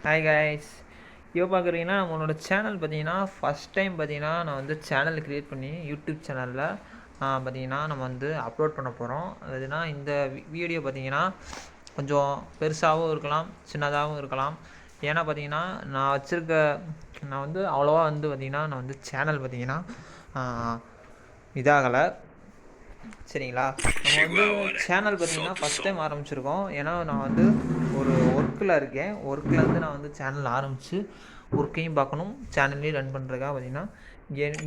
Hi guys. இப்போ பார்க்குறீங்கன்னா நம்மளோட சேனல் பார்த்தீங்கன்னா ஃபஸ்ட் டைம் பார்த்தீங்கன்னா நான் வந்து சேனல் க்ரியேட் பண்ணி யூடியூப் சேனலில் பார்த்தீங்கன்னா நம்ம வந்து அப்லோட் பண்ண போகிறோம். அதுனா இந்த வீடியோ பார்த்தீங்கன்னா கொஞ்சம் பெருசாகவும் இருக்கலாம், சின்னதாகவும் இருக்கலாம். ஏன்னா பார்த்தீங்கன்னா நான் வந்து அவ்வளோவா வந்து பார்த்தீங்கன்னா நான் வந்து சேனல் பார்த்தீங்கன்னா இதாகலை. சரிங்களா, நம்ம வந்து சேனல் பார்த்தீங்கன்னா ஃபஸ்ட் டைம் ஆரம்பிச்சிருக்கோம். ஏன்னா நான் வந்து ஒரு ஒர்க்கில் இருக்கேன். ஒர்க்லேருந்து நான் வந்து சேனல் ஆரம்பித்து ஒர்க்கையும் பார்க்கணும், சேனல்லையும் ரன் பண்ணுறதுக்காக பார்த்தீங்கன்னா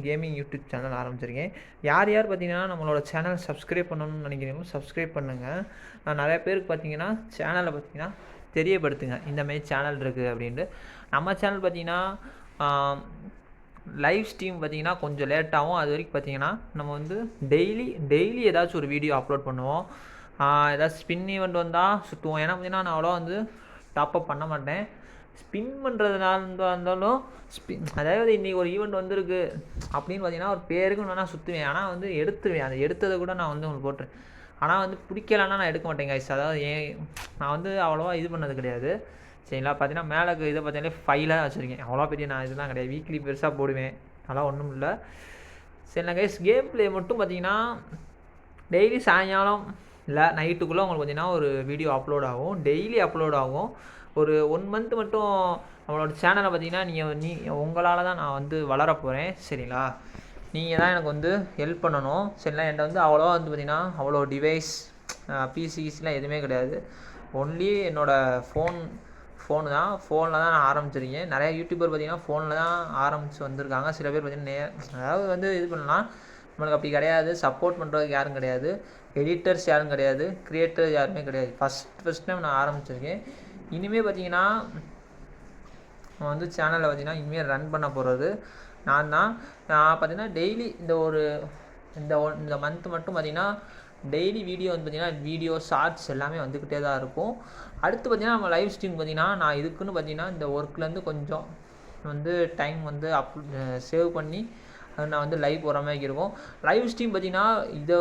கேமிங் யூடியூப் சேனல் ஆரம்பிச்சிருக்கேன். யார் பார்த்தீங்கன்னா நம்மளோட சேனல் சப்ஸ்கிரைப் பண்ணணும்னு நினைக்கிறீங்களோ சப்ஸ்கிரைப் பண்ணுங்கள். நான் நிறைய பேருக்கு பார்த்தீங்கன்னா சேனலை பார்த்தீங்கன்னா தெரியப்படுத்துங்க, இந்தமாரி சேனல் இருக்குது அப்படின்ட்டு. நம்ம சேனல் பார்த்தீங்கன்னா லைவ் ஸ்ட்ரீம் பார்த்திங்கன்னா கொஞ்சம் லேட்டாகும். அது வரைக்கும் பார்த்திங்கன்னா நம்ம வந்து டெய்லி ஏதாச்சும் ஒரு வீடியோ அப்லோட் பண்ணுவோம். ஏதாச்சும் ஸ்பின் ஈவெண்ட் வந்தால் சுற்றுவோம். ஏன்னா பார்த்திங்கன்னா நான் அவ்வளோ வந்து டாப்அப் பண்ண மாட்டேன். ஸ்பின் பண்ணுறதுனால இருந்தாலும் அதாவது இன்றைக்கி ஒரு ஈவெண்ட் வந்திருக்கு அப்படின்னு பார்த்திங்கன்னா ஒரு பேருக்கு நான் சுற்றுவேன். ஆனால் வந்து எடுத்துருவேன். அதை எடுத்ததை கூட நான் வந்து உங்களுக்கு போட்டுருவேன். ஆனால் வந்து பிடிக்கலன்னா நான் எடுக்க மாட்டேன் கைஸ். அதாவது நான் வந்து அவ்வளோவா இது பண்ணது கிடையாது. சரிங்களா, பார்த்தீங்கன்னா மேலே இதை பார்த்தீங்கன்னா ஃபைலாக வச்சுருக்கேன். அவ்வளோ பெரிய நான் இதெல்லாம் கிடையாது. வீக்லி பெருசாக போடுவேன், அதெல்லாம் ஒன்றும் இல்லை. சரிண்ணா கைஸ், கேம் ப்ளே மட்டும் பார்த்தீங்கன்னா டெய்லி சாயங்காலம் இல்லை நைட்டுக்குள்ளே உங்களுக்கு பார்த்தீங்கன்னா ஒரு வீடியோ அப்லோட் ஆகும். டெய்லி அப்லோட் ஆகும். ஒரு 1 மந்த் மட்டும் நம்மளோட சேனலை பார்த்தீங்கன்னா உங்களால் தான் நான் வந்து வளர போகிறேன். சரிங்களா, நீங்கள் தான் எனக்கு வந்து ஹெல்ப் பண்ணணும். சரிங்களா, என்கிட்ட வந்து அவ்வளோவா வந்து பார்த்திங்கன்னா அவ்வளோ டிவைஸ் பிசிஸ்லாம் எதுவுமே கிடையாது. ஒன்லி என்னோடய ஃபோனு தான். ஃபோனில் தான் நான் ஆரம்பிச்சிருக்கேன். நிறையா யூடியூபர் பார்த்திங்கன்னா ஃபோனில் தான் ஆரம்பித்து வந்திருக்காங்க. சில பேர் பார்த்திங்கன்னா அதாவது வந்து இது பண்ணலாம். நம்மளுக்கு அப்படி கிடையாது. சப்போர்ட் பண்ணுறதுக்கு யாரும் கிடையாது, எடிட்டர்ஸ் யாரும் கிடையாது, க்ரியேட்டர் யாருமே கிடையாது. ஃபஸ்ட் டைம் நான் ஆரம்பிச்சிருக்கேன். இனிமேல் பார்த்திங்கன்னா நம்ம வந்து சேனலில் பார்த்திங்கன்னா இனிமேல் ரன் பண்ண போகிறது நான் பார்த்திங்கன்னா டெய்லி இந்த மந்த் மட்டும் பார்த்திங்கன்னா டெய்லி வீடியோ வந்து பார்த்திங்கன்னா வீடியோ ஷார்ட்ஸ் எல்லாமே வந்துக்கிட்டே தான் இருக்கும். அடுத்து பார்த்திங்கன்னா நம்ம லைவ் ஸ்ட்ரீம் பார்த்திங்கன்னா நான் இதுக்குன்னு பார்த்திங்கன்னா இந்த ஒர்க்லேருந்து கொஞ்சம் வந்து டைம் வந்து சேவ் பண்ணி நான் வந்து லைவ் போகிற மாதிரி இருக்கும். லைவ் ஸ்ட்ரீம் பார்த்திங்கன்னா இந்த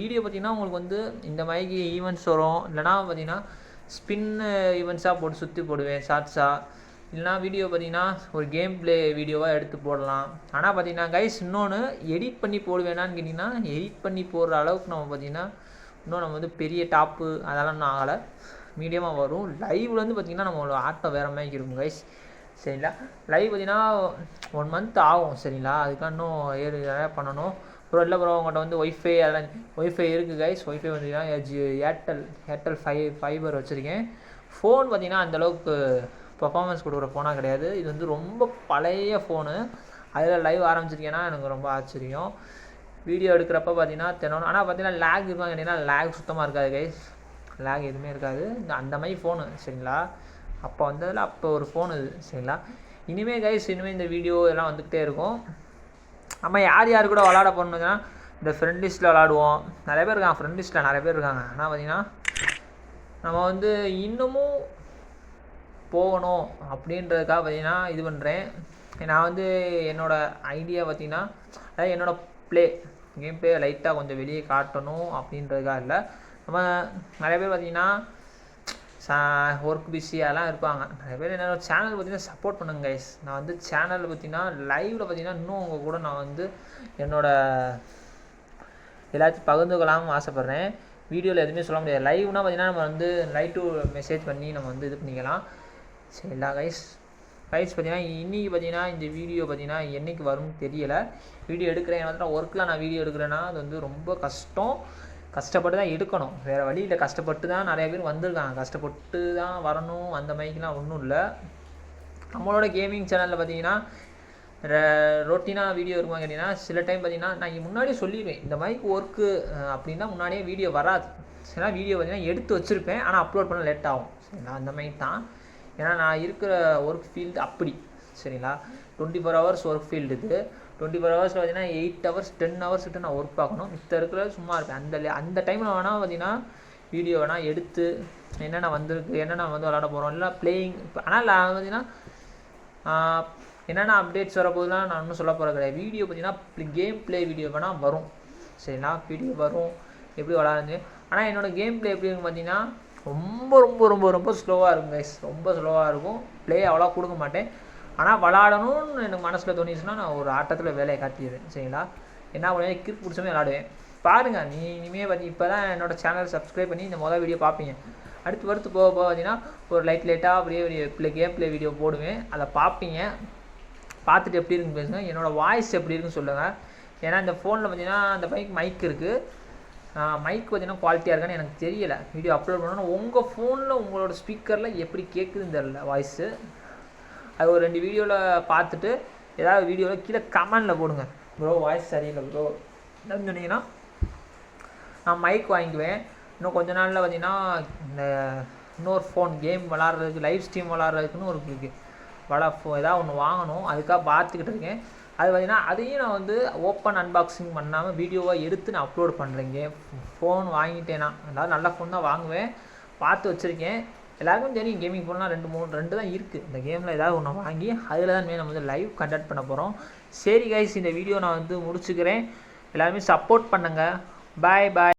வீடியோ பார்த்திங்கன்னா உங்களுக்கு வந்து இந்த மாதிரி ஈவெண்ட்ஸ் வரும். இல்லைனா பார்த்திங்கன்னா ஸ்பின் ஈவெண்ட்ஸாக போட்டு சுற்றி போடுவேன் ஷார்ட்ஸாக. இல்லைனா வீடியோ பார்த்திங்கன்னா ஒரு கேம் ப்ளே வீடியோவாக எடுத்து போடலாம். ஆனால் பார்த்திங்கன்னா கைஸ் இன்னொன்று எடிட் பண்ணி போடுவேனான்னு கேட்டிங்கன்னா எடிட் பண்ணி போடுற அளவுக்கு நம்ம பார்த்திங்கன்னா இன்னும் நம்ம வந்து பெரிய டாப்பு அதெல்லாம் இன்னும் ஆகலை, மீடியமாக வரும். லைவில் வந்து பார்த்திங்கன்னா நம்மளோட ஆட்டம் வேறு மாதிரி இருக்கும் கைஸ். சரிங்களா, லைவ் பார்த்திங்கன்னா 1 மந்த் ஆகும். சரிங்களா, அதுக்காக இன்னும் நிறையா பண்ணணும். அப்புறம் இல்லை ப்ரோ உங்கள்கிட்ட வந்து ஒய்ஃபை இருக்குது கைஸ். ஒய்ஃபை பார்த்திங்கன்னா ஏர்டெல் ஃபைபர் வச்சுருக்கேன். ஃபோன் பார்த்திங்கன்னா அந்தளவுக்கு பர்ஃபார்மன்ஸ் கொடுக்குற ஃபோனாக கிடையாது. இது வந்து ரொம்ப பழைய ஃபோனு. அதில் லைவ் ஆரம்பிச்சிருக்கேன்னா எனக்கு ரொம்ப ஆச்சரியம். வீடியோ எடுக்கிறப்ப பார்த்தீங்கன்னா தெரியணும். ஆனால் பார்த்தீங்கன்னா லேக் இருப்பாங்க கேட்டிங்கன்னா லேக் சுத்தமாக இருக்காது கைஸ். லேக் எதுவுமே இருக்காது. அந்த மாதிரி ஃபோனு. சரிங்களா, அப்போ வந்ததில் அப்போ ஒரு ஃபோனு இது. சரிங்களா, இனிமேல் கைஸ் இந்த வீடியோ இதெல்லாம் வந்துக்கிட்டே இருக்கும். நம்ம யார் கூட விளாட போகணுன்னா இந்த ஃப்ரெண்ட் லிஸ்ட்டில் விளாடுவோம். நிறைய பேர் இருக்காங்க, ஃப்ரெண்ட் லிஸ்ட்டில் நிறைய பேர் இருக்காங்க. ஆனால் பார்த்திங்கன்னா நம்ம வந்து இன்னமும் போகணும் அப்படின்றதுக்காக பார்த்திங்கன்னா இது பண்ணுறேன். நான் வந்து என்னோடய ஐடியா பார்த்திங்கன்னா அதாவது என்னோடய கேம் ப்ளே லைட்டாக கொஞ்சம் வெளியே காட்டணும் அப்படின்றதுக்காக இல்லை. நம்ம நிறைய பேர் பார்த்திங்கன்னா ஒர்க் பிஸி அதெல்லாம் இருப்பாங்க. நிறைய பேர் என்னோடய சேனல் பார்த்திங்கன்னா சப்போர்ட் பண்ணுங்க கைஸ். நான் வந்து சேனலில் பார்த்திங்கன்னா லைவில் பார்த்திங்கன்னா இன்னும் உங்கள் கூட நான் வந்து என்னோடய எல்லாத்தையும் பகிர்ந்துக்கலாம்னு ஆசைப்பட்றேன். வீடியோவில் எதுவுமே சொல்ல முடியாது. லைவ்னால் பார்த்திங்கன்னா நம்ம வந்து லைவ் டு மெசேஜ் பண்ணி நம்ம வந்து இது பண்ணிக்கலாம். சரிங்களா கைஸ் பார்த்திங்கன்னா இன்றைக்கி பார்த்திங்கன்னா இந்த வீடியோ பார்த்திங்கன்னா என்றைக்கு வரும்னு தெரியலை. வீடியோ எடுக்கிறேன் வந்து ஒர்க்கில் நான் வீடியோ எடுக்கிறேன்னா அது வந்து ரொம்ப கஷ்டப்பட்டு தான் எடுக்கணும். வேறு வழியில் கஷ்டப்பட்டு தான் நிறைய பேர் வந்திருக்காங்க. கஷ்டப்பட்டு தான் வரணும் அந்த மாதிரிலாம் ஒன்றும் இல்லை. நம்மளோட கேமிங் சேனலில் பார்த்திங்கன்னா ரொட்டீனாக வீடியோ இருக்குமா கேட்டிங்கன்னா சில டைம் பார்த்திங்கன்னா நான் முன்னாடியே சொல்லிடுவேன் இந்த மாதிரி ஒர்க்கு அப்படின்னா முன்னாடியே வீடியோ வராது. சரிங்களா, வீடியோ பார்த்திங்கன்னா எடுத்து வச்சுருப்பேன், ஆனால் அப்லோட் பண்ண லேட் ஆகும். சரிங்களா, அந்த மாதிரி தான். ஏன்னா நான் இருக்கிற ஒர்க் ஃபீல்டு அப்படி. சரிங்களா, 24 ஹவர்ஸ் ஒர்க் ஃபீல்டு இது. 24 ஹவர்ஸில் பார்த்திங்கன்னா 8 ஹவர்ஸ் 10 ஹவர்ஸ் கிட்ட நான் ஒர்க் பார்க்கணும். இருக்கிற சும்மா இருப்பேன். அந்த டைமில் வேணால் பார்த்திங்கன்னா வீடியோ வேணால் எடுத்து என்னென்ன வந்திருக்கு, என்னென்ன வந்து விளாட போகிறோம், இல்லை பிளேயிங். ஆனால் பார்த்திங்கன்னா என்னென்ன அப்டேட்ஸ் வரப்போதுலாம் நான் இன்னும் சொல்ல போகிறது கிடையாது. வீடியோ பார்த்திங்கன்னா கேம் ப்ளே வீடியோ வேணால் வரும். சரிங்களா, வீடியோ வரும் எப்படி விளாடுறது. ஆனால் என்னோடய கேம் ப்ளே எப்படி இருக்குன்னு பார்த்திங்கன்னா ரொம்ப ரொம்ப ரொம்ப ரொம்ப ஸ்லோவாக இருக்கும் கைஸ், ரொம்ப ஸ்லோவாக இருக்கும். ப்ளே அவ்வளோ கொடுக்க மாட்டேன். ஆனால் விளாடணும்னு எனக்கு மனசில் தோணிச்சுன்னா நான் ஒரு ஆட்டத்தில் வேலையை காட்டிடுவேன் சரிங்களா. என்ன பண்ணுவேன், கிரிக் பிடிச்சமே விளாடுவேன். பாருங்கள், நீ இனிமேல் பார்த்தி இப்போ தான் என்னோடய சேனல் சப்ஸ்கிரைப் பண்ணி இந்த மொதல் வீடியோ பார்ப்பீங்க. அடுத்து வருத்து போக போக பார்த்தீங்கன்னா ஒரு லைட்டாக அப்படியே கேம் ப்ளே வீடியோ போடுவேன், அதை பார்ப்பீங்க. பார்த்துட்டு எப்படி இருக்குன்னு பேசுங்க, என்னோடய வாய்ஸ் எப்படி இருக்குன்னு சொல்லுங்கள். ஏன்னா இந்த ஃபோனில் பார்த்தீங்கன்னா அந்த மைக் இருக்குது, மைக் பார்த்தீங்கன்னா குவாலிட்டியாக இருக்கான்னு எனக்கு தெரியலை. வீடியோ அப்லோட் பண்ணணும், உங்கள் ஃபோனில் உங்களோட ஸ்பீக்கரில் எப்படி கேட்குதுன்னு தெரில வாய்ஸு. அது ஒரு 2 வீடியோவில் பார்த்துட்டு ஏதாவது வீடியோவில் கீழே கமெண்டில் போடுங்க, ப்ரோ வாய்ஸ் சரியில்லை ப்ரோ என்னன்னு சொன்னீங்கன்னா நான் மைக் வாங்கிக்குவேன். இன்னும் கொஞ்ச நாளில் பார்த்தீங்கன்னா இந்த இன்னொரு ஃபோன் கேம் விளாட்றதுக்கு, லைவ் ஸ்ட்ரீம் விளாட்றதுக்குன்னு ஒரு ஏதாவது ஒன்று வாங்கணும், அதுக்காக பார்த்துக்கிட்டு இருக்கேன். அது பார்த்திங்கன்னா அதையும் நான் வந்து ஓப்பன் அன்பாக்சிங் பண்ணாமல் வீடியோவாக எடுத்து நான் அப்லோட் பண்ணுறேங்க. ஃபோன் வாங்கிட்டேன்னா அதாவது நல்ல ஃபோன் தான் வாங்குவேன், பார்த்து வச்சுருக்கேன். எல்லாருக்கும் தெரியும் கேமிங் ஃபோன்லாம் 2 தான் இருக்குது. இந்த கேமில் ஏதாவது ஒன்று வாங்கி அதில் தான் நம்ம வந்து லைவ் கண்டக்ட் பண்ண போகிறோம். சரி கைஸ், இந்த வீடியோ நான் வந்து முடிச்சுக்கிறேன். எல்லாருமே சப்போர்ட் பண்ணுங்கள். பாய் பாய்.